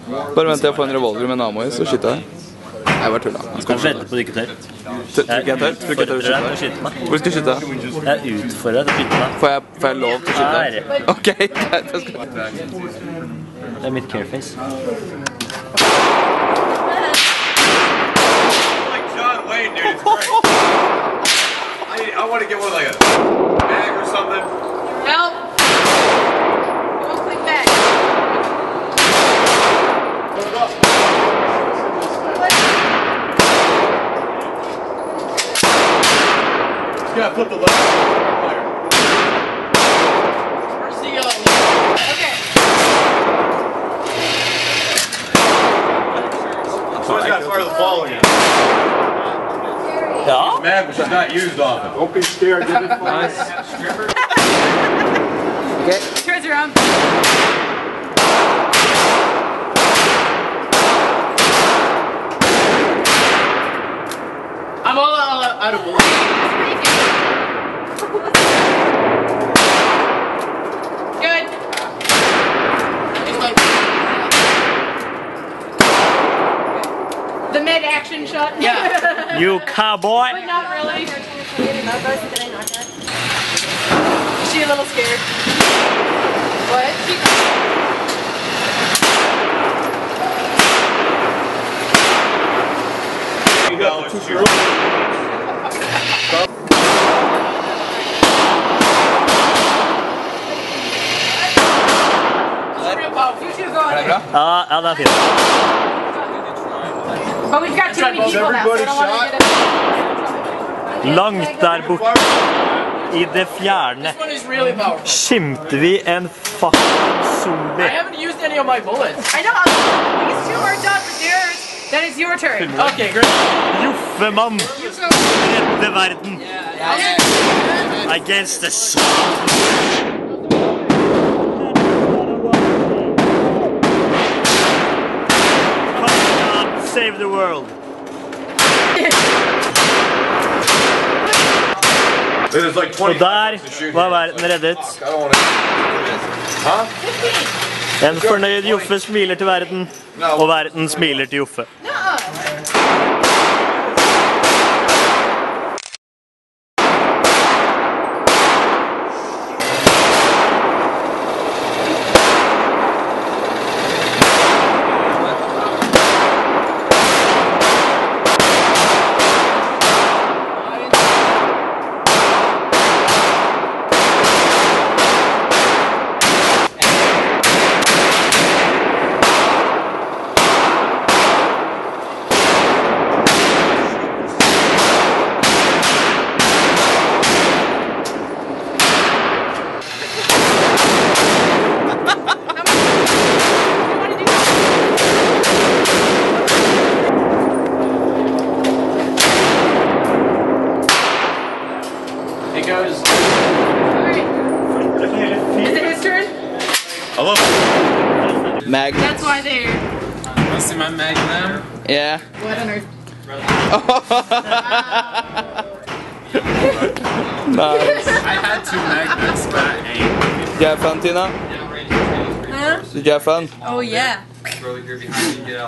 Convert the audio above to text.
Bare vent til jeg får en revolver med en ammo i, så skyter jeg. Jeg bare tuller. Du kan vente på det ikke tør. Tror ikke jeg tør? Tror ikke jeg tør å skyte meg? Hvor skal jeg skyte? Jeg er utfordret til å skyte meg. Får jeg lov til å skyte? Ok, greit. Det er mitt careface. Dude, it's great. I want to get one like a bag or something. Help! You won't click back. Yeah, flip the left. Where's the okay. Someone's got to fire the ball again. Ja? She's mad, but she's not used often. Don't be scared. Get it nice. Okay. Turns around. I'm all out of bullets. Good. The mid-action shot. Yeah. You cowboy. But not really. Is she a little scared? What? You go. Ja, det er fint. But we've got too many people now, so I don't want to get it. Langt der borte, i det fjerne, skimter vi en fucking zombie. I haven't used any of my bullets. I know, these two are done, but theirs, then it's your turn. Okay, great. Joffemann, redde verden. Against the sun. Save the world. Og der var verden reddet. En fornøyd Joffe smiler til verden, og verden smiler til Joffe. Magnum. That's why they're... Want to see my Magnum? Yeah. What on earth? Nice. I had 2 Magnums, but I ain't. Did you have fun, Tina? Huh? Did you have fun? Oh yeah.